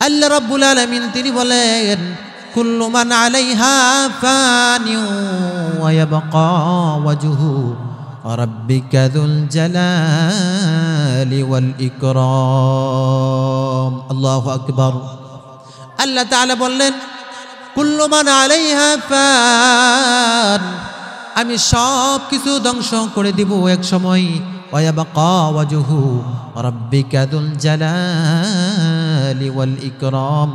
আল্লাহ রাব্বুল আলামিন তিনি বলেন কুল্লু মান আলাইহা ফানিউ ওয়া ইয়াবকা ওয়াজহু রাব্বিকা যুল জালালি ওয়াল ইকরাম। আল্লাহু আকবার। আল্লাহ তাআলা বললেন কুল্লু মান আলাইহা ফান, আমি সব কিছু ধ্বংস করে দিব এক সময়। ওয়া ইয়াবকা ওয়াজহু রাব্বিকা যুল জালালি ওয়াল ইকরাম,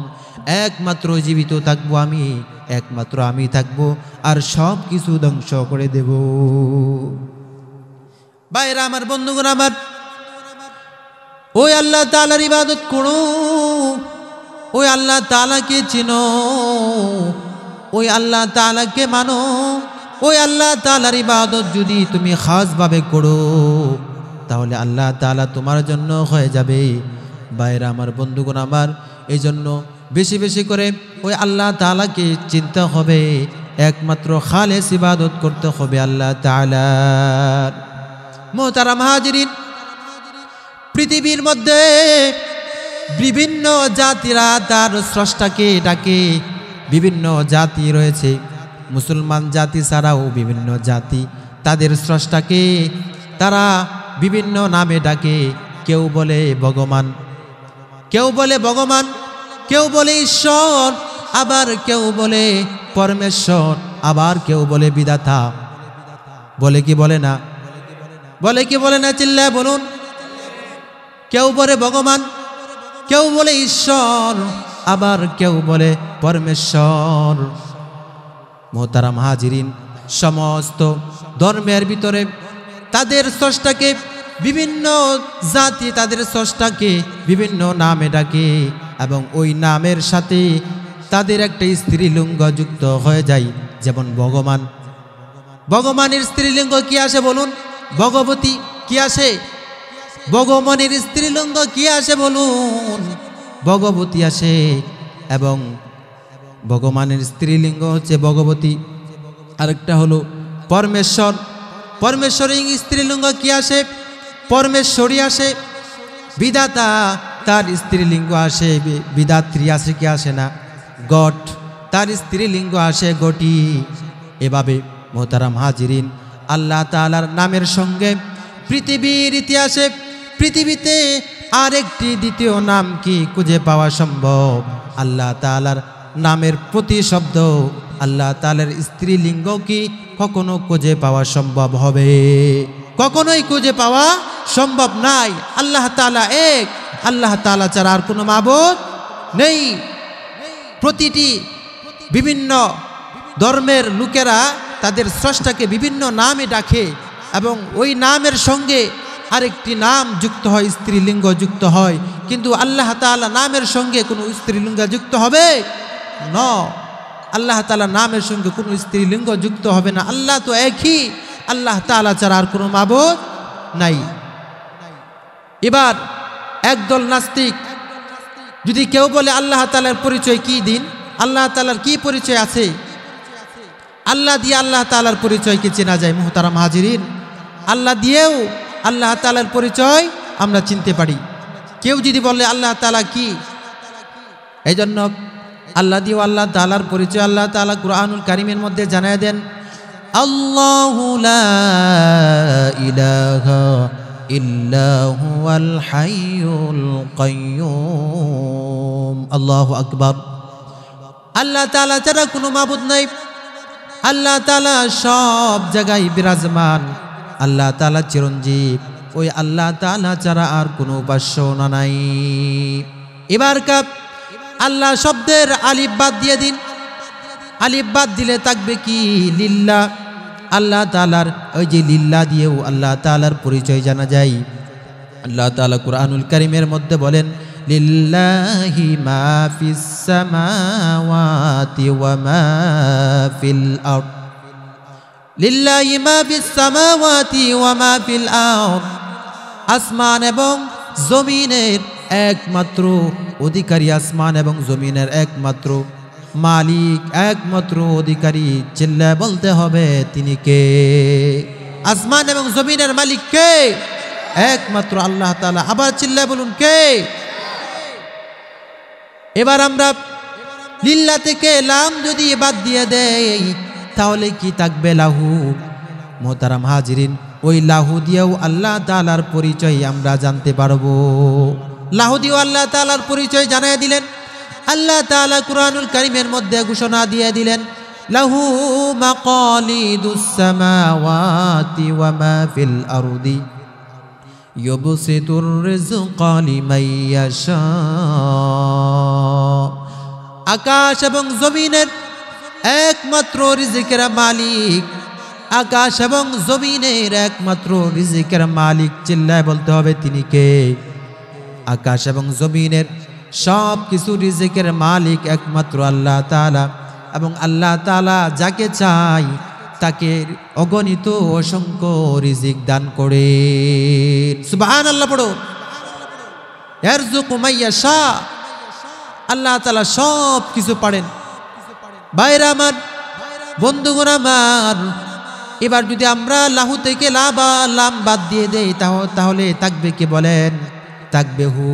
একমাত্র জীবিত থাকবো আমি, একমাত্র আমি থাকবো, আর সব কিছু ধ্বংস করে দেব। ভাইরা আমার, বন্ধুগণ আমার, ওই আল্লাহ তাআলার ইবাদত করো, ওই আল্লাহ তাআলাকে চিনো, ওই আল্লাহ তাআলাকে মানো। ওই আল্লাহ তাআলার ইবাদত যদি তুমি খাসভাবে করো তাহলে আল্লাহ তাআলা তোমার জন্য হয়ে যাবে। ভাইরা আমার, বন্ধুগণ আমার, এই জন্য বেশি বেশি করে ওই আল্লাহ তাআলাকে চিনতে হবে, একমাত্র খালেস ইবাদত করতে হবে আল্লাহ তাআলার। মুহতারাম হাজিরিন, পৃথিবীর মধ্যে বিভিন্ন জাতিরা তার স্রষ্টাকে ডাকে। বিভিন্ন জাতি রয়েছে, মুসলমান জাতি ছাড়াও বিভিন্ন জাতি তাদের স্রষ্টাকে তারা বিভিন্ন নামে ডাকে। কেউ বলে ভগবান, কেউ বলে ভগবান, কেউ বলে ঈশ্বর, আবার কেউ বলে পরমেশ্বর, আবার কেউ বলে বিধাতা। বলে কি বলে না? বলে কি বলে না? চিল্লায় বলুন। কেউ বলে ভগবান, কেউ বলে ঈশ্বর, আবার কেউ বলে পরমেশ্বর। মুহতারাম হাজিরিন, সমস্ত ধর্মের ভিতরে তাদের স্রষ্টাকে বিভিন্ন জাতি তাদের স্রষ্টাকে বিভিন্ন নামে ডাকে, এবং ওই নামের সাথে তাদের একটা স্ত্রীলিঙ্গ যুক্ত হয়ে যায়। যেমন ভগবান, ভগবানের স্ত্রীলিঙ্গ কি আসে বলুন? ভগবতী। কি আসে? ভগবানের স্ত্রীলিঙ্গ কি আসে বলুন? ভগবতী আসে। এবং ভগবানের স্ত্রীলিঙ্গ হচ্ছে ভগবতী। আরেকটা হলো পরমেশ্বর, পরমেশ্বরের স্ত্রীলিঙ্গ কি আসে? পরমেশ্বরী আসে। বিধাতা, তার স্ত্রীলিঙ্গ আসে বিধাত্রী আসে, কি আসে না? গট, তার স্ত্রীলিঙ্গ আসে গটি। এভাবে মুহতারাম হাজিরিন, আল্লাহ তাআলার নামের সঙ্গে পৃথিবীর ইতিহাসে পৃথিবীতে আরেকটি দ্বিতীয় নাম কি খুঁজে পাওয়া সম্ভব? আল্লাহ তাআলার নামের প্রতি শব্দ আল্লাহ তাআলার স্ত্রীলিঙ্গ কি কখনো খুঁজে পাওয়া সম্ভব হবে? কখনোই খুঁজে পাওয়া সম্ভব নাই। আল্লাহ তাআলা এক, আল্লাহ তাআলা ছাড়া আর কোনো মাবুদ নেই। প্রতিটি বিভিন্ন ধর্মের লোকেরা তাদের স্রষ্টাকে বিভিন্ন নামে ডাকে, এবং ওই নামের সঙ্গে আরেকটি নাম যুক্ত হয়, স্ত্রীলিঙ্গ যুক্ত হয়। কিন্তু আল্লাহ তাআলা নামের সঙ্গে কোনো স্ত্রীলিঙ্গ যুক্ত হবে না। আল্লাহ তাআলা নামের সঙ্গে কোনো স্ত্রীলিঙ্গ যুক্ত হবে না। আল্লাহ তো একই, আল্লাহ তাআলা ছাড়া আর কোনো মাবুদ নাই। এবার একদল নাস্তিক যদি কেউ বলে আল্লাহ তাআলার পরিচয় কি দিন, আল্লাহ তাআলার কি পরিচয় আছে? আল্লাহ দিয়ে আল্লাহ তাআলার পরিচয়কে চেনা যায়। মুহতারাম হাজিরিন, আল্লাহ দিয়েও আল্লাহ তাআলার পরিচয় আমরা চিনতে পারি। কেউ যদি বলে আল্লাহ তাআলা কি, এই জন্য আল্লাহ দিয়েও আল্লাহ তাআলার পরিচয় আল্লাহ তাআলা কুরআনুল কারীমের মধ্যে জানায় দেন, আল্লাহু লা ইলাহা ইল্লা হুয়াল হাইয়ুল কাইয়্যুম। আল্লাহু আকবার। আল্লাহ তাআলা ছাড়া কোনো মাবুদ নাই। আল্লাহ তাআলা সব জায়গায় বিরাজমান। আল্লাহ তাআলা চিরঞ্জীব। ওই আল্লাহ তাআলা ছাড়া আর কোনো উপাস্য নাই। এবার কাপ আল্লাহ শব্দের আলিফ বাদ দিয়ে দিন। আলিফ বাদ দিলে থাকবে কি? লিল্লাহ। আল্লাহ তাআলার ওই যে লিল্লাহ দিয়েও আল্লাহ তাআলার পরিচয় জানা যায়। আল্লাহ তাআলা কুরআনুল কারীমের মধ্যে বলেন, লিল্লাহি মা ফিস সামাওয়াতি ওয়া মা ফিল আরদ। লিল্লাহি মা ফিস সামাওয়াতি ওয়া মা ফিল আরদ। আসমান এবং জমিনের একমাত্র অধিকারী, আসমান এবং জমিনের একমাত্র মালিক, একমাত্র অধিকারী। চিল্লায় বলতে হবে তিনি কে? আসমান এবং জমিনের মালিক কে? একমাত্র আল্লাহ তাআলা। আবার চিল্লায় বলুন কে? এবার আমরা লিল্লাহ থেকে লাম যদি বাদ দিয়ে দেই তাহলে কি থাকবে লাহু। মোহতারাম হাজিরিন, ওই লাহু দিয়েও আল্লাহ তাআলার পরিচয় আমরা জানতে পারবো। লাহু দিয়েও আল্লাহ তাআলার পরিচয় জানায় দিলেন। আল্লাহ তাআলা কুরআনুল কারীমের মধ্যে ঘোষণা দিয়ে দিলেন, লাহু মাকালিদুস সামাওয়াতি ওয়া মা ফিল আরদি ইউবসিতুর রিজকা লিমান ইয়াশা। আকাশ এবং জমিনের একমাত্র রিজিকের মালিক, আকাশ এবং জমিনের একমাত্র রিজিকের মালিক। চিল্লায় বলতে হবে তিনি কে? আকাশ এবং জমিনের সব কিছু রিজিকের মালিক একমাত্র আল্লাহ তাআলা। এবং আল্লাহ তাআলা যাকে চাই তাকে অগণিত অসংখ্য রিজিক দান করে। সুবহানাল্লাহ পড়ো। ইয়ারযুকু মাইয়াশা, আল্লাহ তাআলা সব কিছু পারেন। ভাইরা আমার, বন্ধুগণ আমার, এবার যদি আমরা লাহু থেকে লাম বাদ দিয়ে দেই তাহলে থাকবে কি বলেন? থাকবে হু।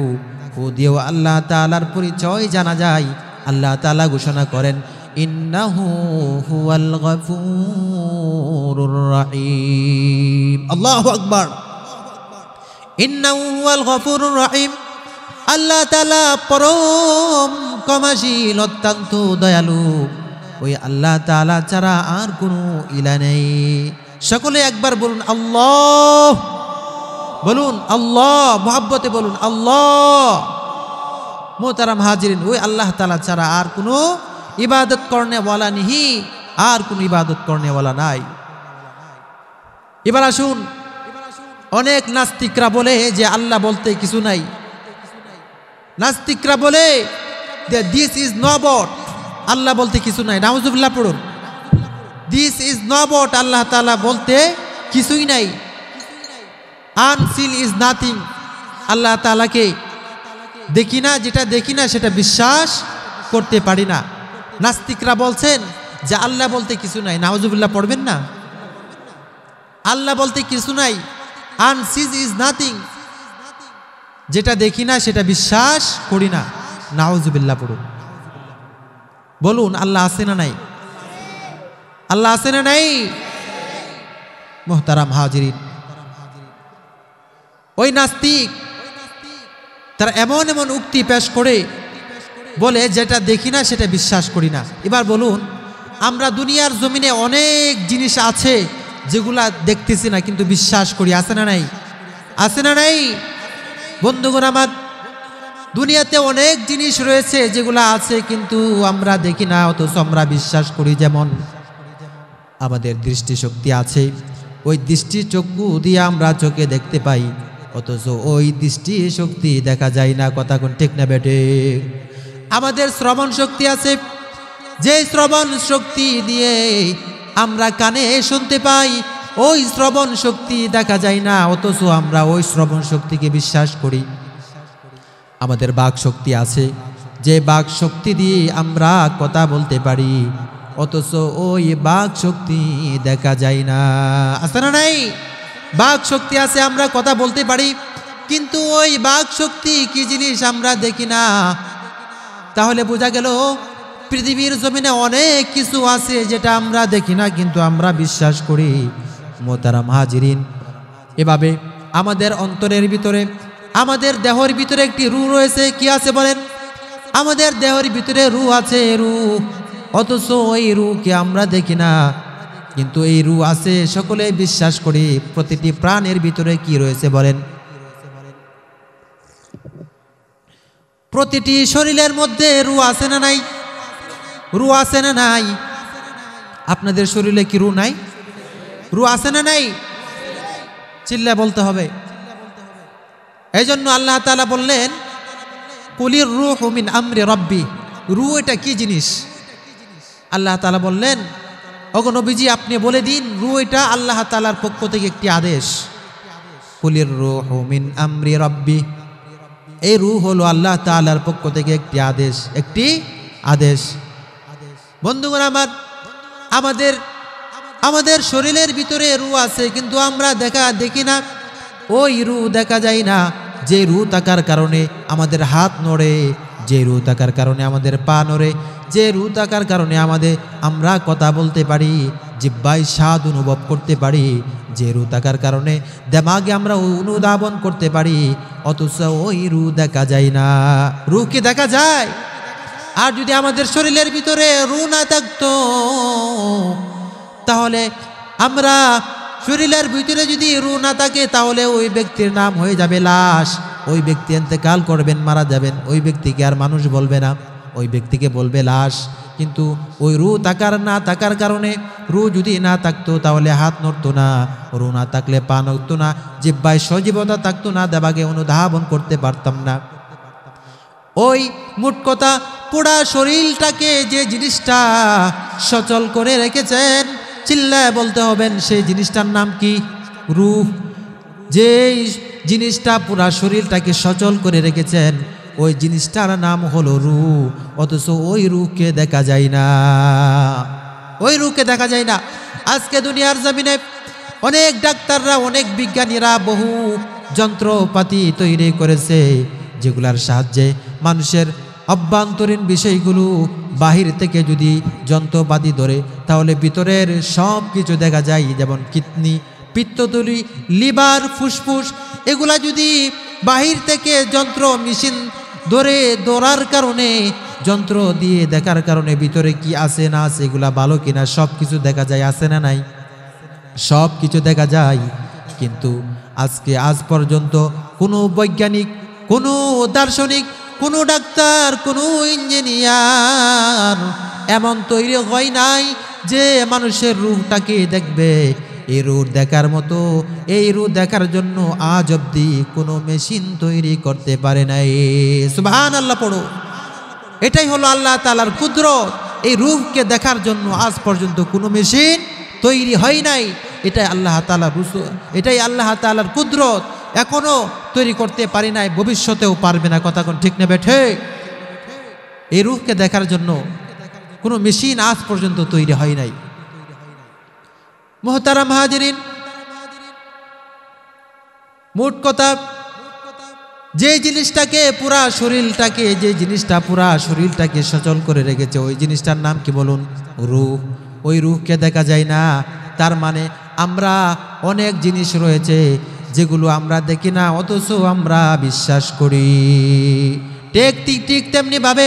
হু দিয়েও আল্লাহ তাআলার পরিচয় জানা যায়। আল্লাহ তাআলা ঘোষণা করেন, ইন্নাহু হুয়াল গফুরুর রহিম। আল্লাহু আকবার। ইন্নাহু হুয়াল গফুরুর রহিম। আল্লাহ তাআলা পরম ক্ষমাশীল, অত্যন্ত দয়ালু। ওই আল্লাহ তাআলা ছাড়া আর কোনো ইলা নেই। সকলে একবার বলুন আল্লাহ, বলুন আল্লাহ, মুহাব্বতে বলুন আল্লাহ। মোহতারাম হাজিরিন, ওই আল্লাহ তাআলা ছাড়া আর কোনো ইবাদত করনে ওয়ালা নেই, আর কোনো ইবাদত করনে ওয়ালা নাই। এবার আসুন, অনেক নাস্তিকরা বলে যে আল্লাহ বলতে কিছু নাই। নাস্তিকরা বলে যে দিস ইজ নট, আল্লাহ বলতে কিছু নাই। নাউজুবিল্লাহ পড়ুন। দিস ইজ নট, আল্লাহ তাআলা বলতে কিছুই নাই। আনসিন ইজ নাথিং, আল্লাহ তাআলাকে দেখি না, যেটা দেখি না সেটা বিশ্বাস করতে পারি না। নাস্তিকরা বলছেন যে আল্লাহ বলতে কিছু নাই। নাউজুবিল্লাহ পড়বেন না। আল্লাহ বলতে কিছু নাই, আনসিন ইজ নাথিং, যেটা দেখি না সেটা বিশ্বাস করি না। নাউজুবিল্লাহ পড়ুন। বলুন আল্লাহ আছে না নাই? আল্লাহ আছে না নাই? মুহতারাম হাজিরিন, ওই নাস্তিক তারা এমন এমন উক্তি পেশ করে বলে যেটা দেখি না সেটা বিশ্বাস করি না। এবার বলুন, আমরা দুনিয়ার জমিনে অনেক জিনিস আছে যেগুলা দেখতেছি না কিন্তু বিশ্বাস করি। আছে না নাই? আছে না নাই? বন্ধুগণ আমার, দুনিয়াতে অনেক জিনিস রয়েছে যেগুলা আছে কিন্তু আমরা দেখি না, অথচ আমরা বিশ্বাস করি। যেমন আমাদের দৃষ্টিশক্তি আছে, ওই দৃষ্টিচক্ষু দিয়ে আমরা চোখে দেখতে পাই, অথচ ওই দৃষ্টিশক্তি দেখা যায় না। কথা কোন ঠিক না বেটে? আমাদের শ্রবণ শক্তি আছে, যে শ্রবণ শক্তি দিয়ে আমরা কানে শুনতে পাই, ওই শ্রবণ শক্তি দেখা যায় না, অথচ আমরা ওই শ্রবণ শক্তিকে বিশ্বাস করি। আমাদের বাক শক্তি আছে, যে বাক শক্তি দিয়ে আমরা কথা বলতে পারি, অথচ ওই বাক শক্তি দেখা যায় না। আছে না নাই? বাক শক্তি আছে, আমরা কথা বলতে পারি, কিন্তু ওই বাক শক্তি কি জিনিস আমরা দেখি না। তাহলে বোঝা গেল পৃথিবীর জমিনে অনেক কিছু আছে যেটা আমরা দেখি না কিন্তু আমরা বিশ্বাস করি। মোহতারাম হাজিরিন, এভাবে আমাদের অন্তরের ভিতরে, আমাদের দেহের ভিতরে একটি রূহ রয়েছে। কি আছে বলেন? আমাদের দেহের ভিতরে রূহ আছে, রূহ, অথচ ওই রূহকে আমরা দেখি না, কিন্তু এই রূহ আছে, সকলে বিশ্বাস করি। প্রতিটি প্রাণের ভিতরে কি রয়েছে বলেন? প্রতিটি শরীরের মধ্যে রূহ আছে না নাই? রূহ আছে না নাই? আপনাদের শরীরে কি রূহ নাই? রূহ আছে না নাই? চিল্লা বলতে হবে। এই জন্য আল্লাহ তাআলা বললেন, কুলির রূহু মিন আমরি রাব্বি। রূহ এটা কি জিনিস? আল্লাহ তাআলা বললেন, ওগো নবীজি আপনি বলে দিন, রূহ এটা আল্লাহ তাআলার পক্ষ থেকে একটি আদেশ। কুলির রূহু মিন আমরি রাব্বি, এই রূহ হলো আল্লাহ তাআলার পক্ষ থেকে একটি আদেশ, একটি আদেশ। বন্ধুগণ আমার, আমাদের শরীরের ভিতরে রূহ আছে কিন্তু আমরা দেখি না, ওই রূহ দেখা যায় না। যে রূহ থাকার কারণে আমাদের হাত নড়ে, যে রু থাকার কারণে আমাদের পা নড়ে, যে রু থাকার কারণে আমরা কথা বলতে পারি, জিহ্বায় স্বাদ অনুভব করতে পারি, যে রু থাকার কারণে দেমাগে আমরা অনুধাবন করতে পারি, অথচ ওই রু দেখা যায় না। রু কি দেখা যায়? আর যদি আমাদের শরীরের ভিতরে রু না থাকতো, তাহলে আমরা শরীরের ভিতরে যদি রু না থাকে, তাহলে ওই ব্যক্তির নাম হয়ে যাবে লাশ। ওই ব্যক্তি ইন্তেকাল করবেন, মারা যাবেন, ওই ব্যক্তিকে আর মানুষ বলবে না, ওই ব্যক্তিকে বলবে লাশ। কিন্তু ওই রু না থাকার কারণে, রু যদি না থাকতো তাহলে হাত নড়তো না, রু না থাকলে পা নড়তো না, জিহ্বায় সজীবতা থাকতো না, দেবাগে অনুধাবন করতে পারতাম না। ওই মোট কথা, পুরা শরীরটাকে যে জিনিসটা সচল করে রেখেছেন, চিল্লায় বলতে হবেন সেই জিনিসটার নাম কি? রূহ। যে জিনিসটা পুরা শরীরটাকে সচল করে রেখেছেন, ওই জিনিসটার নাম হলো রূহ। অথচ ওই রূহকে দেখা যায় না, ওই রূহকে দেখা যায় না। আজকে দুনিয়ার জমিনে অনেক ডাক্তাররা, অনেক বিজ্ঞানীরা বহু যন্ত্রপাতি তৈরি করেছে, যেগুলার সাহায্যে মানুষের অভ্যন্তরীণ বিষয়গুলো বাহির থেকে যদি যন্ত্রপাতি ধরে, তাহলে ভিতরের সব কিছু দেখা যায়। যেমন কিডনি, পিত্তথলি, লিভার, ফুসফুস, এগুলা যদি বাহির থেকে যন্ত্র মেশিন ধরার কারণে, যন্ত্র দিয়ে দেখার কারণে ভিতরে কি আছে না আছে, এগুলা ভালো কিনা সব কিছু দেখা যায়, আছে না নাই? সব কিছু দেখা যায়। কিন্তু আজ পর্যন্ত কোনো বৈজ্ঞানিক, কোনো দার্শনিক, কোনো ডাক্তার, কোনো ইঞ্জিনিয়ার এমন তৈরি হয় নাই যে মানুষের রূহটাকে দেখবে। এই রূহ দেখার মতো, এই রূহ দেখার জন্য আজ অবধি কোনো মেশিন তৈরি করতে পারে নাই। সুবহানাল্লাহ পড়ো। এটাই হলো আল্লাহ তাআলার কুদরত। এই রূহকে দেখার জন্য আজ পর্যন্ত কোনো মেশিন তৈরি হয় নাই। এটাই আল্লাহ তাআলার এটাই আল্লাহ তাআলার কুদরত। এখনো তৈরি করতে পারি নাই, ভবিষ্যতেও পারবে না। কথা কোন ঠিক না বেঠে? এই রূহকে দেখার জন্য কোনো মেশিন আজ পর্যন্ত তৈরি হয় নাই। মুহতারাম হাজিরিন, মোট কথা, যে জিনিসটাকে পুরা শরীরটাকে সচল করে রেখেছে, ওই জিনিসটার নাম কি বলুন? রূহ। ওই রূহকে দেখা যায় না। তার মানে আমরা অনেক জিনিস রয়েছে যেগুলো আমরা দেখি না, অথচ আমরা বিশ্বাস করি। ঠিক তেমনি ভাবে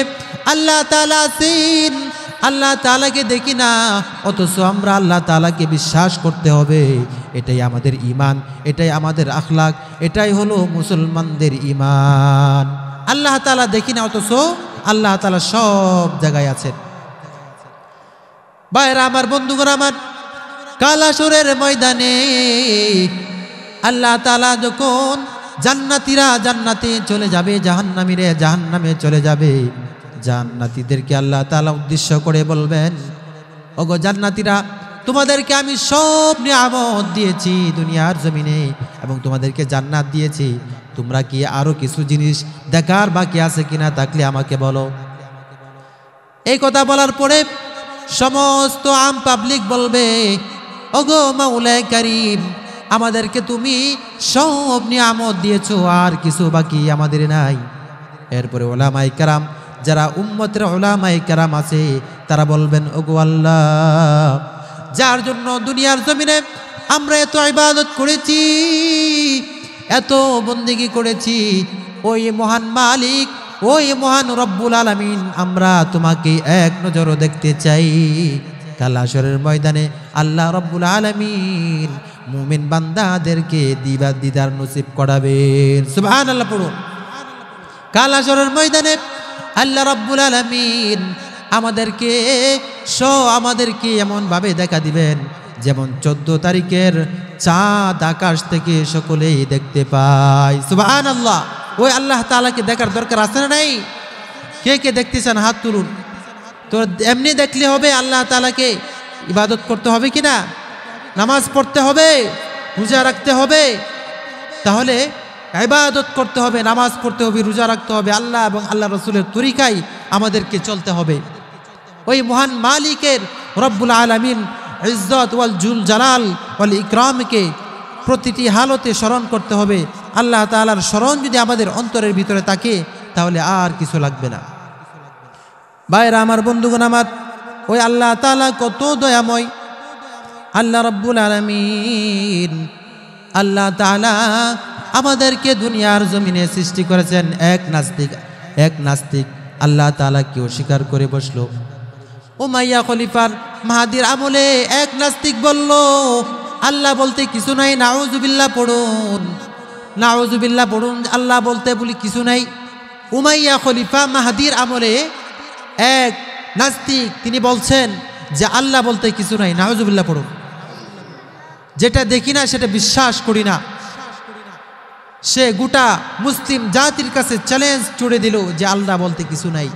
আল্লাহ তাআলা আছেন, আল্লাহ তাআলাকে দেখি না, অথচ আমরা আল্লাহ তাআলাকে বিশ্বাস করতে হবে। এটাই আমাদের ঈমান, এটাই আমাদের আখলাক, এটাই হলো মুসলমানদের ঈমান। আল্লাহ তাআলা দেখি না, অথচ আল্লাহ তাআলা সব জায়গায় আছেন। ভাইরা আমার, বন্ধুগণ আমার, কাল হাশরের ময়দানে আল্লাহ তাআলা যখন জান্নাতীরা জান্নাতে চলে যাবে, জাহান্নামীরা জাহান্নামে চলে যাবে, জান্নাতীদেরকে আল্লাহ তাআলা উদ্দেশ্য করে বলবেন, ওগো জান্নাতীরা, তোমাদেরকে আমি সব নিয়ামত দিয়েছি দুনিয়ার জমিনে, এবং তোমাদেরকে জান্নাত দিয়েছি। তোমরা কি আরো কিছু জিনিস দেখার বাকি আছে কিনা? থাকলে আমাকে বলো। এই কথা বলার পরে সমস্ত আম পাবলিক বলবে, ওগো মাওলা কারীম, আমাদেরকে তুমি সব নিয়ামত দিয়েছো, আর কিছু বাকি আমাদের নাই। এরপরে উলামায়ে কেরাম, যারা উম্মতের উলামায়ে কেরাম আছে, তারা বলবেন, ওগো আল্লাহ, যার জন্য দুনিয়ার জমিনে আমরা এত ইবাদত করেছি, এত বন্দেগী করেছি, ওই মহান মালিক, ওই মহান রব্বুল আলামিন, আমরা তোমাকে এক নজরও দেখতে চাই। কাল হাশরের ময়দানে আল্লাহ রব্বুল আলামিন মুমিন বান্দাদেরকে দিদার নসিব করাবেন। সুবহানাল্লাহ পড়ুন। কাল হাশরের ময়দানে আল্লাহ রব্বুল আলামিন আমাদেরকে এমন ভাবে দেখা দিবেন, যেমন 14 তারিখের চাঁদ আকাশ থেকে সকলেই দেখতে পায়। সুবহানাল্লাহ। ওই আল্লাহ তাআলাকে দেখার দরকার আছে না নাই? কে কে দেখতেছেন হাত তুলুন। তো এমনি দেখলে হবে? আল্লাহ তাআলাকে ইবাদত করতে হবে কিনা? নামাজ পড়তে হবে, রোজা রাখতে হবে। তাহলে ইবাদত করতে হবে, নামাজ পড়তে হবে, রোজা রাখতে হবে, আল্লাহ এবং আল্লাহ রসুলের তরিকায় আমাদেরকে চলতে হবে। ওই মহান মালিকের রব্বুল আলামিন ইজ্জত ওয়াল জুল জালাল ওয়াল ইকরামকে প্রতিটি হালতে স্মরণ করতে হবে। আল্লাহ তাআলার স্মরণ যদি আমাদের অন্তরের ভিতরে থাকে, তাহলে আর কিছু লাগবে না। ভাইরা আমার, বন্ধুগণ আমার, ওই আল্লাহ তাআলা কত দয়াময়, আল্লাহ রাব্বুল আলামিন। আল্লাহ তাআলা আমাদেরকে দুনিয়ার জমিনে সৃষ্টি করেছেন। এক নাস্তিক আল্লাহ তাআলাকে অস্বীকার করে বসলো। উমাইয়া খলিফার মাহাদির আমলে এক নাস্তিক বলল, আল্লাহ বলতে কিছু নাই, নাউজুবিল্লাহ পড়ুন, নাউজুবিল্লাহ পড়ুন, আল্লাহ বলতে বলি কিছু নাই। উমাইয়া খলিফা মাহাদির আমলে এক নাস্তিক তিনি বলছেন যে আল্লাহ বলতে কিছু নাই, নাউজুবিল্লাহ পড়ুন। যেটা দেখি না সেটা বিশ্বাস করি না। সে গোটা মুসলিম জাতির কাছে চ্যালেঞ্জ ছুড়ে দিল যে আল্লাহ বলতে কিছু নাই।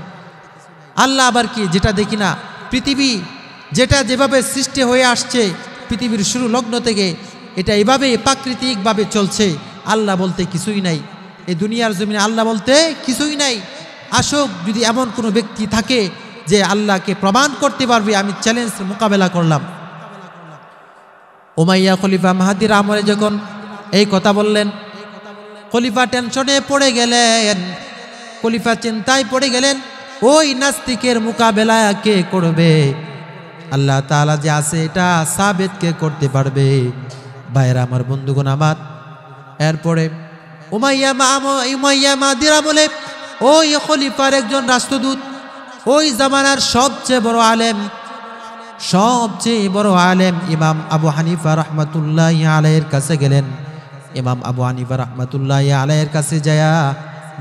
আল্লাহ আবার কি? যেটা দেখি না। পৃথিবী যেটা যেভাবে সৃষ্টি হয়ে আসছে পৃথিবীর শুরু লগ্ন থেকে, এটা এভাবে প্রাকৃতিকভাবে চলছে। আল্লাহ বলতে কিছুই নাই। এই দুনিয়ার জমিনে আল্লাহ বলতে কিছুই নাই। আসুক, যদি এমন কোনো ব্যক্তি থাকে যে আল্লাহকে প্রমাণ করতে পারবে, আমি চ্যালেঞ্জ মোকাবেলা করলাম। উমাইয়া খলিফা মাহাদির আমলে যখন এই কথা বললেন, খলিফা টেনশনে পড়ে গেলেন, খলিফা চিন্তায় পড়ে গেলেন। ওই নাস্তিকের মোকাবেলা কে করবে? আল্লাহ তাআলা যে আছে এটা সাবিত কে করতে পারবে? ভাইরা আমার, বন্ধুগণ আমার, এরপরে উমাইয়া মাহাদির আমলে ওই খলিফার একজন রাষ্ট্রদূত, ওই জামানার সবচেয়ে বড় আলেম ইমাম আবু হানিফা রহমাতুল্লাহি আলাইহির কাছে গেলেন। ইমাম আবু হানিফা রহমাতুল্লাহি আলাইহির কাছে যায়া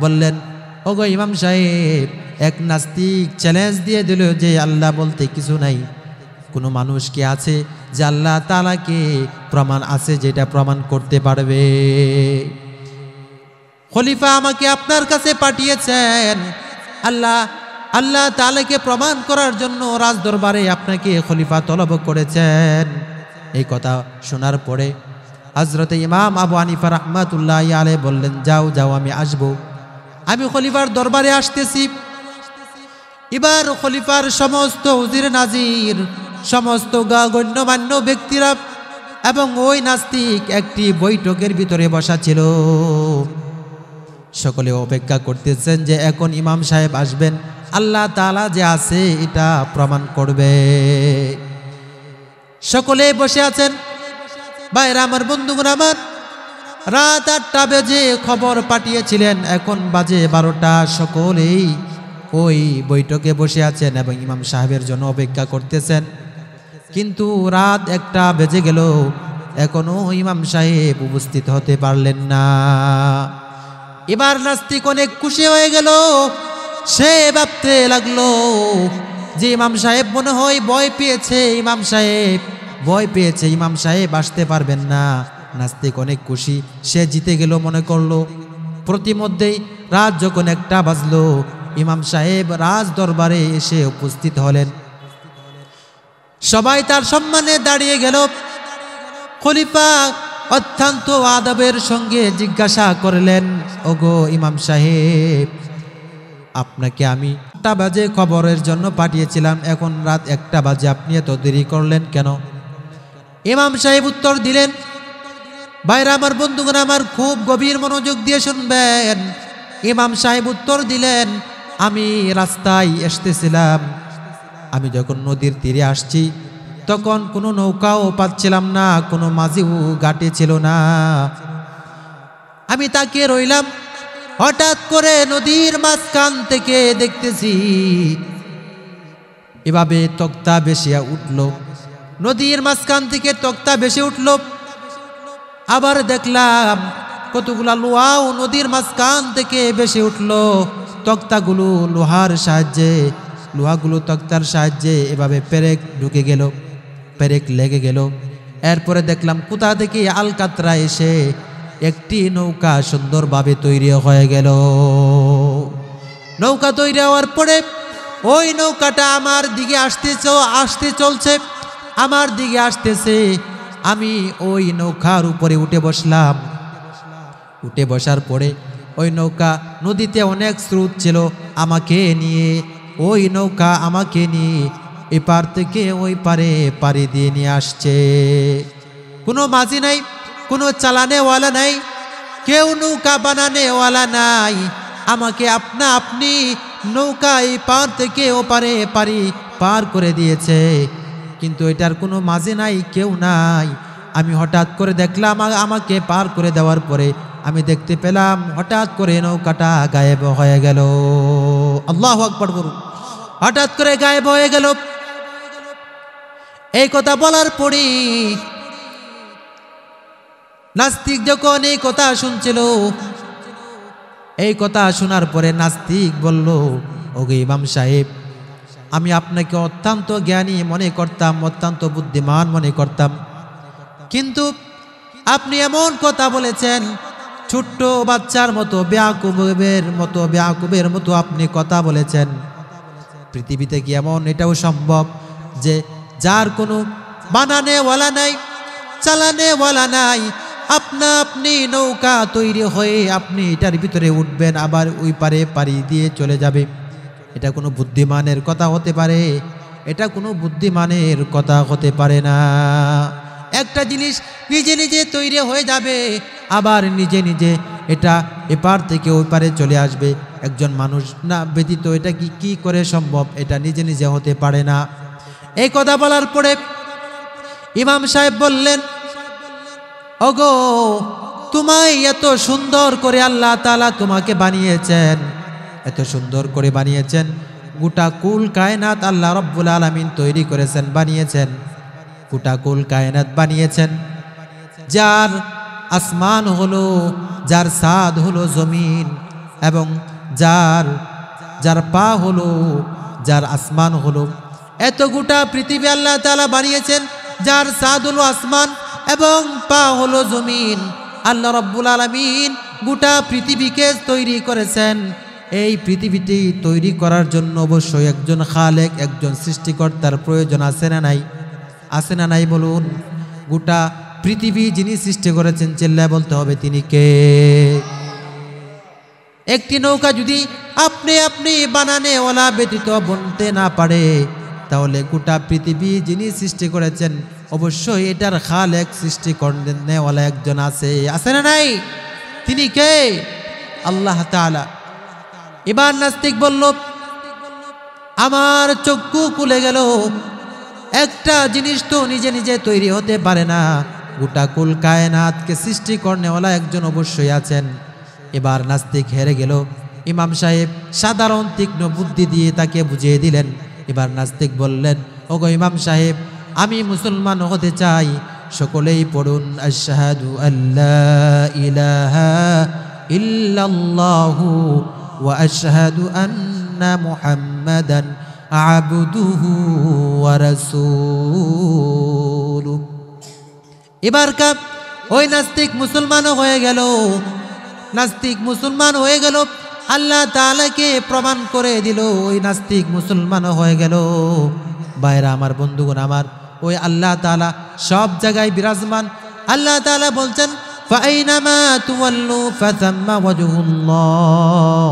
বললেন, ওগো ইমাম সাহেব, এক নাস্তিক চ্যালেঞ্জ দিয়ে দিল যে আল্লাহ বলতে কিছু নাই। কোনো মানুষ কি আছে যে আল্লাহ তাআলাকে প্রমাণ আছে যেটা প্রমাণ করতে পারবে? খলিফা আমাকে আপনার কাছে পাঠিয়েছেন। আল্লাহ তাআলাকে প্রমাণ করার জন্য রাজদরবারে আপনাকে খলিফা তলব করেছেন। এই কথা শোনার পরে হযরত ইমাম আবু হানিফা রাহমাতুল্লাহি আলাইহি বললেন, যাও আমি আসবো, আমি খলিফার দরবারে আসতেছি। এবার খলিফার সমস্ত উজির নাজির, সমস্ত গণ্যমান্য ব্যক্তিরা এবং ওই নাস্তিক একটি বৈঠকের ভিতরে বসা ছিল। সকলে অপেক্ষা করতেছেন যে এখন ইমাম সাহেব আসবেন, আল্লাহ তাআলা যে আছে এটা প্রমাণ করবে। সকলে বসে আছেন। ভাইরা আমার, বন্ধুগণ আমার, রাত 8টা বেজে খবর পাঠিয়েছিলেন, এখন বাজে 12টা। সকলেই ওই বৈঠকে বসে আছেন এবং ইমাম সাহেবের জন্য অপেক্ষা করতেছেন। কিন্তু রাত 1টা বেজে গেল, এখনো ইমাম সাহেব উপস্থিত হতে পারলেন না। এবার নাস্তিক অনেক খুশি হয়ে গেল। সে ভাবতে লাগলো যে ইমাম সাহেব মনে হয় ভয় পেয়েছে, ইমাম সাহেব আসতে পারবেন না। নাস্তিক অনেক খুশি, সে জিতে গেল মনে করলো। প্রতিমধ্যেই রাত যখন 1টা বাজলো, ইমাম সাহেব রাজ দরবারে এসে উপস্থিত হলেন। সবাই তার সম্মানে দাঁড়িয়ে গেল। খলিফা অত্যন্ত আদবের সঙ্গে জিজ্ঞাসা করলেন, ওগো ইমাম সাহেব, আপনাকে আমি 8টা বাজে খবরের জন্য পাঠিয়েছিলাম, এখন রাত 1টা বাজে, আপনি এত দেরি করলেন কেন? ইমাম সাহেব উত্তর দিলেন, ভাইরা আমার, বন্ধুগণ আমার, খুব গভীর মনোযোগ দিয়ে শুনবেন। ইমাম সাহেব উত্তর দিলেন, আমি রাস্তায় আসতেছিলাম, আমি যখন নদীর তীরে আসছি তখন কোনো নৌকাও পাচ্ছিলাম না, কোনো মাঝিও ঘাটে ছিল না। আমি তাকিয়ে রইলাম, হঠাৎ করে নদীর মাঝখান থেকে দেখতেছি এভাবে তক্তা ভেসে উঠল, নদীর মাঝখান থেকে তক্তা ভেসে উঠল। আবার দেখলাম কতগুলা লোহাও নদীর মাঝখান থেকে ভেসে উঠল। তক্তাগুলো লোহাগুলো তক্তার সাহায্যে এভাবে পেরেক ঢুকে গেল, পেরেক লেগে গেল। এরপরে দেখলাম কোথা থেকে আলকাতরা এসে একটি নৌকা সুন্দরভাবে তৈরি হয়ে গেল। নৌকা তৈরি হওয়ার পরে ওই নৌকাটা আমার দিকে আসতে চলছে, আমার দিকে আসতেছে। আমি ওই নৌকার উপরে উঠে বসলাম। উঠে বসার পরে ওই নৌকা, নদীতে অনেক স্রোত ছিল, ওই নৌকা আমাকে নিয়ে এপার থেকে ওই পারে পাড়ি দিয়ে নিয়ে আসছে। কোনো মাঝি নাই, কোনো চালানেওয়ালা নাই, কেউ নৌকা বানানেওয়ালা নাই, আমাকে আপনি নৌকায় পার থেকে ওপারে পার করে দিয়েছে, কিন্তু এটার কোনো মাঝে নাই, কেউ নাই। আমি হঠাৎ করে দেখলাম আমাকে পার করে দেওয়ার পরে আমি দেখতে পেলাম হঠাৎ করে নৌকাটা গায়েব হয়ে গেল। আল্লাহু আকবার বলুন। হঠাৎ করে গায়েব হয়ে গেল। এই কথা বলার পরে নাস্তিক যখন এই কথা শুনছিল, এই কথা শোনার পরে নাস্তিক বলল, ওগো ইমাম সাহেব, আমি আপনাকে অত্যন্ত জ্ঞানী মনে করতাম, অত্যন্ত বুদ্ধিমান মনে করতাম, কিন্তু আপনি এমন কথা বলেছেন, ছোট্ট বাচ্চার মতো বেয়াকুবের মতো আপনি কথা বলেছেন। পৃথিবীতে কি এমন এটাও সম্ভব যে যার কোনো বানানেওয়ালা নাই, চালানেওয়ালা নাই, আপনি নৌকা তৈরি হয়ে আপনি এটার ভিতরে উঠবেন, আবার ওই পারে পাড়ি দিয়ে চলে যাবে? এটা কোনো বুদ্ধিমানের কথা হতে পারে? এটা কোনো বুদ্ধিমানের কথা হতে পারে না। একটা জিনিস নিজে নিজে তৈরি হয়ে যাবে, আবার নিজে নিজে এটা এপার থেকে ওই পারে চলে আসবে। একজন মানুষ না ব্যতীত এটা কি করে সম্ভব? এটা নিজে নিজে হতে পারে না। এই কথা বলার পরে ইমাম সাহেব বললেন, ওগো, তোমায় এত সুন্দর করে আল্লাহ তাআলা তোমাকে বানিয়েছেন, এত সুন্দর করে বানিয়েছেন, গোটা কুল কায়নাত আল্লাহ রব্বুল আলামিন তৈরি করেছেন, বানিয়েছেন, গোটা কুল কায়নাত বানিয়েছেন। যার আসমান হলো, যার ছাদ হলো জমিন, এবং যার পা হলো, যার আসমান হলো, এত গোটা পৃথিবী আল্লাহ তাআলা বানিয়েছেন, যার ছাদ হলো আসমান এবং পা হলো জমিন। আল্লাহ রব্বুল আলামিন গোটা পৃথিবীকে তৈরি করেছেন। এই পৃথিবীটি তৈরি করার জন্য অবশ্যই একজন খালেক, একজন সৃষ্টিকর্তার প্রয়োজন আছে না নাই? আছে না নাই বলুন? গোটা পৃথিবী যিনি সৃষ্টি করেছেন, চিল্লায় বলতে হবে তিনি কে? একটি নৌকা যদি আপনি বানানেওয়ালা ব্যতীত বনতে না পারে, তাহলে গোটা পৃথিবী যিনি সৃষ্টি করেছেন অবশ্যই এটার খালেক, সৃষ্টি করনেওয়ালা একজন আছে না নাই? তিনি কে? আল্লাহ তাআলা। এবার নাস্তিক বলল, আমার চক্ষু খুলে গেল, একটা জিনিস তো নিজে নিজে তৈরি হতে পারে না, গোটা কুল কায়নাতকে সৃষ্টি করনেওয়ালা একজন অবশ্যই আছেন। এবার নাস্তিক হেরে গেল। ইমাম সাহেব সাধারণ তীক্ষ্ণ বুদ্ধি দিয়ে তাকে বুঝিয়ে দিলেন। এবার নাস্তিক বললেন, ওগো ইমাম সাহেব, আমি মুসলমান হতে চাই, সকলেই পড়ুন আশহাদু আল্লা ইলাহা ইল্লাল্লাহু ওয়া আশহাদু আন্না মুহাম্মাদান আবদুহু ওয়া রাসূলুহু। এবার ওই নাস্তিক মুসলমান হয়ে গেল। নাস্তিক মুসলমান হয়ে গেল, আল্লাহ তাআলাকে প্রমাণ করে দিল, ওই নাস্তিক মুসলমান হয়ে গেল। ভাইরা আমার, বন্ধুগণ আমার, ওই আল্লাহ তাআলা সব জায়গায় বিরাজমান। আল্লাহ তাআলা বলছেন, ফাআইনামা তুওয়াল্লু ফাসাম্মা ওয়াজহুল্লাহ।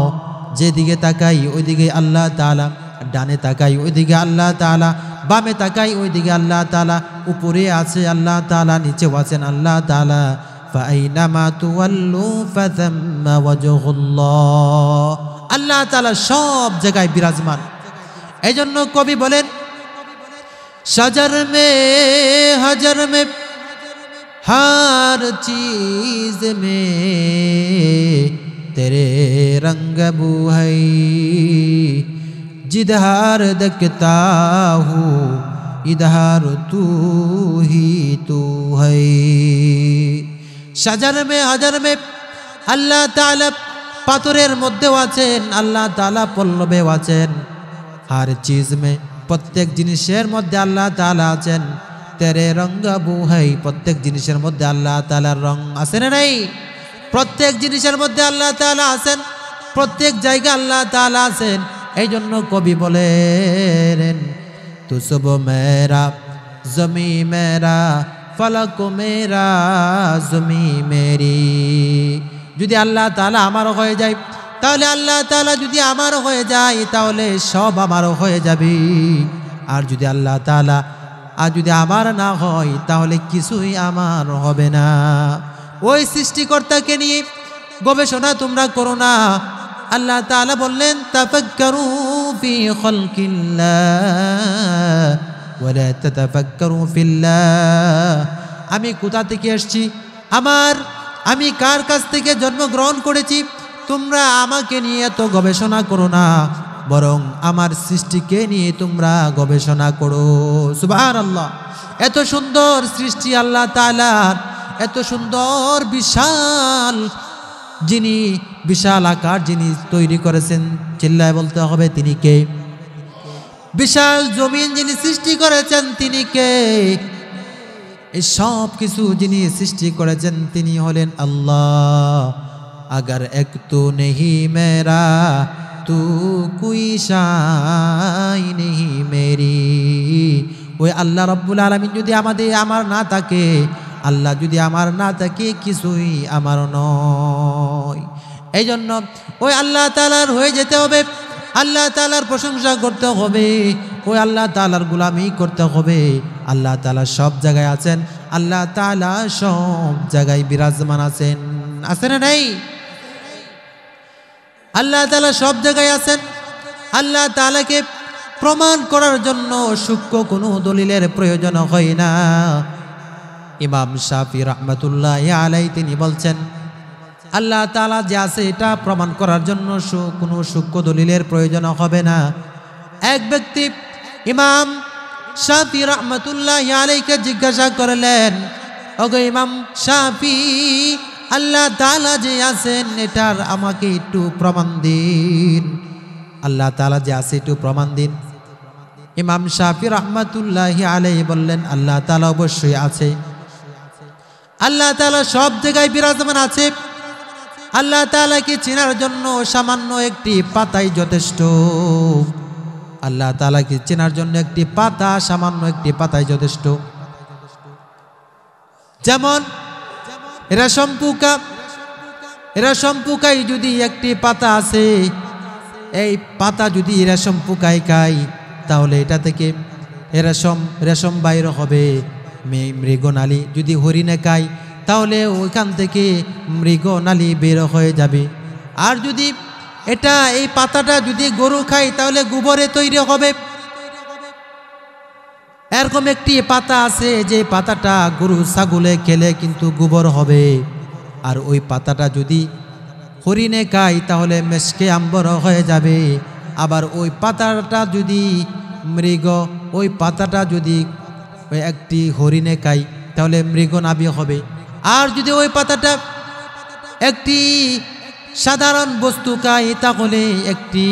যেদিকে তাকাই ওইদিকে আল্লাহ তাআলা, ডানে তাকাই ওইদিকে আল্লাহ তাআলা, বামে তাকাই ওইদিকে আল্লাহ তাআলা, উপরে আছে আল্লাহ তাআলা, নিচেও আছেন আল্লাহ তাআলা। ফাআইনামা তুওয়াল্লু ফাসাম্মা ওয়াজহুল্লাহ। আল্লাহ তাআলা সব জায়গায় বিরাজমান। এইজন্য কবি বলেন, शजर में हजर में हर चीज में तेरे रंग बू है, जिधर देखता हूँ इधर तू ही तू है। शजर में हजर में अल्लाह ताला पाथरेर मध्य आছেন, আল্লাহ তাআলা পল্লবে আছেন। हर चीज में প্রত্যেক জিনিসের মধ্যে আল্লাহ তাআলা আছেন। তেরে রঙ্গ বু হাই, প্রত্যেক জিনিসের মধ্যে আল্লাহ তাআলার রং আছে না নাই? প্রত্যেক জিনিসের মধ্যে আল্লাহ তাআলা আছেন, প্রত্যেক জায়গায় আল্লাহ তাআলা আছেন। এই জন্য কবি বলেন, তু সব মেরা জমি মেরা ফলক মেরা জমি মেরি। যদি আল্লাহ তাআলা আমার হয়ে যায়, তাহলে আল্লাহ তাআলা যদি আমার হয়ে যায়, তাহলে সব আমার হয়ে যাবে। আর যদি আল্লাহ তাআলা যদি আমার না হয়, তাহলে কিছুই আমার হবে না। ওই সৃষ্টিকর্তাকে নিয়ে গবেষণা তোমরা করো না, আল্লাহ তাআলা বললেন তাফাক্কারু ফি খালকিল্লাহ ওয়ালা তাতাফাক্কারু ফিল্লাহ। আমি কোথা থেকে এসেছি, আমি কার কাছ থেকে জন্মগ্রহণ করেছি, তোমরা আমাকে নিয়ে এত গবেষণা করো না, বরং আমার সৃষ্টিকে নিয়ে তোমরা গবেষণা করো। সুবহানাল্লাহ। এত সুন্দর সৃষ্টি আল্লাহ তাআলার, এত সুন্দর বিশাল, যিনি বিশাল আকার যিনি তৈরি করেছেন, চিল্লায় বলতে হবে তিনি কে? বিশাল জমিন যিনি সৃষ্টি করেছেন তিনি কে? এই সব কিছু যিনি সৃষ্টি করেছেন তিনি হলেন আল্লাহ। अगर एक तू नहीं मेरा तू कोई शाय नहीं मेरी। ওই আল্লাহ রব্বুল আলামিন যদি আমার না থাকে, আল্লাহ যদি আমার না থাকে, কিছুই আমার নয়। এই জন্য ওই আল্লাহ তাআলার হয়ে যেতে হবে, আল্লাহ তাআলার প্রশংসা করতে হবে, ওই আল্লাহ তাআলার গোলামি করতে হবে। আল্লাহ তাআলা সব জায়গায় আছেন, আল্লাহ তাআলা সব জায়গায় বিরাজমান আছেন। আছেন না নাই? আল্লাহ তাআলা সব জায়গায় আছেন। আল্লাহ তাআলাকে প্রমাণ করার জন্য সূক্ষ্ম কোনো দলিলের প্রয়োজন হয় না। ইমাম শাফি রাহমাতুল্লাহি আলাইহি তিনি বলছেন আল্লাহ তাআলা যে আছে এটা প্রমাণ করার জন্য কোনো সূক্ষ্ম দলিলের প্রয়োজন হবে না। এক ব্যক্তি ইমাম শাফি রাহমাতুল্লাহি আলাইহিকে জিজ্ঞাসা করলেন, ওগো ইমাম শাফি, আল্লাহ তাআলা যে আছেন এটার আমাকে একটু প্রমাণ দিন, আল্লাহ তাআলা যে আছে একটু প্রমাণ দিন। ইমাম শাফি রাহমাতুল্লাহি আলাইহি বললেন, আল্লাহ তাআলা অবশ্যই আছে, আল্লাহ তাআলা সব জায়গায় বিরাজমান আছে। আল্লাহ তাআলাকে চেনার জন্য সামান্য একটি পাতাই যথেষ্ট। আল্লাহ তাআলাকে চেনার জন্য একটি পাতা, সামান্য একটি পাতাই যথেষ্ট। যেমন রেশম পোকাই যদি একটি পাতা আছে, এই পাতা যদি রেশম পোকাই খায় তাহলে এটা থেকে রেশম বাইর হবে, মৃগনালী। যদি হরিণে খায় তাহলে ওইখান থেকে মৃগনালী বের হয়ে যাবে। আর যদি এই পাতাটা যদি গরু খায় তাহলে গোবরে তৈরি হবে। এরকম একটি পাতা আছে যে পাতাটা গরু ছাগলে খেলে কিন্তু গোবর হবে। আর ওই পাতাটা যদি হরিণে খায় তাহলে মেশকে আম্বর হয়ে যাবে। আবার ওই পাতাটা যদি ওই পাতাটা যদি একটি হরিণে খায় তাহলে মৃগনাভি হবে। আর যদি ওই পাতাটা একটি সাধারণ বস্তু খায় তাহলে একটি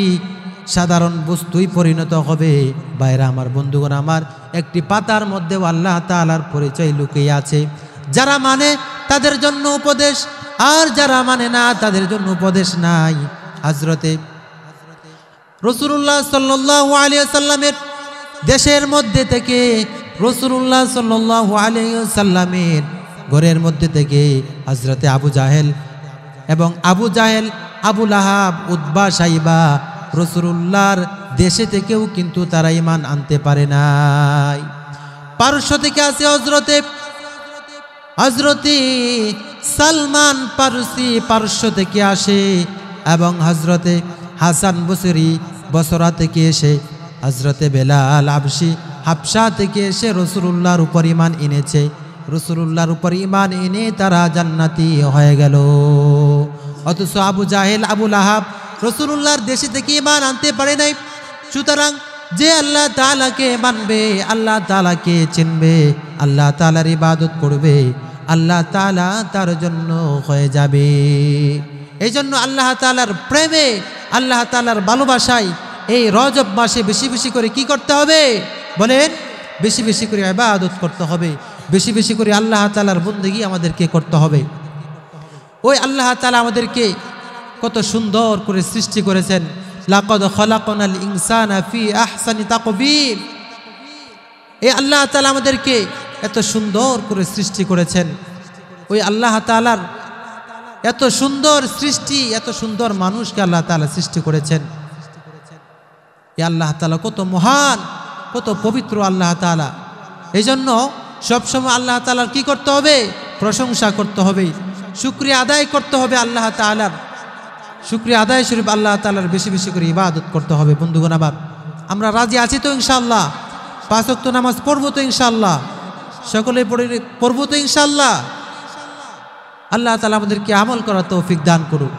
সাধারণ বস্তুই পরিণত হবে। ভাইরা আমার, বন্ধুগণ আমার, একটি পাতার মধ্যেও আল্লাহ তাআলার পরিচয় লুকিয়ে আছে। যারা মানে তাদের জন্য উপদেশ, আর যারা মানে না তাদের জন্য উপদেশ নাই। হযরতে রাসূলুল্লাহ সাল্লাল্লাহু আলাইহি ওয়াসাল্লামের দেশের মধ্যে থেকে, রাসূলুল্লাহ সাল্লাল্লাহু আলাইহি ওয়াসাল্লামের ঘরের মধ্যে থেকে হযরতে আবু লাহাব, উতবা, সাইবা রাসূলুল্লাহর দেশে থেকেও কিন্তু তারা ঈমান আনতে পারে নাই। পারস্য থেকে আছে হযরতে সালমান পারসি পারস্য থেকে আসে, এবং হযরতে হাসান বসরি বসরা থেকে এসে, হযরতে বেলাল হাবশা থেকে এসে রাসূলুল্লাহর উপর ঈমান এনেছে। রাসূলুল্লাহর উপর ঈমান এনে তারা জান্নাতি হয়ে গেল। অথচ আবু লাহাব রাসূলুল্লাহর দেশে থেকে ঈমান আনতে পারে নাই। সুতরাং যে আল্লাহ তাআলাকে মানবে, আল্লাহ তাআলাকে চিনবে, আল্লাহ তাআলার ইবাদত করবে, আল্লাহ তাআলা তার জন্য হয়ে যাবে। এই জন্য আল্লাহ তাআলার প্রেমে, আল্লাহ তাআলার ভালোবাসায় এই রজব মাসে বেশি বেশি করে কি করতে হবে বলেন? বেশি বেশি করে ইবাদত করতে হবে, বেশি বেশি করে আল্লাহ তাআলার বন্দেগী আমাদেরকে করতে হবে। ওই আল্লাহ তাআলা আমাদেরকে কত সুন্দর করে সৃষ্টি করেছেন। লাকাদ খালাকনাল ইনসানা ফি আহসানি তাকবীম। এই আল্লাহ তাআলা আমাদেরকে এত সুন্দর করে সৃষ্টি করেছেন। ওই আল্লাহ তাআলার এত সুন্দর সৃষ্টি, এত সুন্দর মানুষকে আল্লাহ তাআলা সৃষ্টি করেছেন। এই আল্লাহ তাআলা কত মহান, কত পবিত্র আল্লাহ তাআলা। এই জন্য সবসময় আল্লাহ তাআলার কি করতে হবে? প্রশংসা করতে হবে, শুকরিয়া আদায় করতে হবে আল্লাহ তাআলার। শুকরিয়া আদায় স্বরূপ আল্লাহ তাআলার বেশি বেশি করে ইবাদত করতে হবে। বন্ধুগণ আমার, আমরা রাজি আছি তো ইনশাআল্লাহ? 5 ওয়াক্ত নামাজ পড়বো তো ইনশাআল্লাহ? সকলে পড়বো তো ইনশাআল্লাহ? আল্লাহ তাআলা আমাদেরকে আমল করার তৌফিক দান করুক।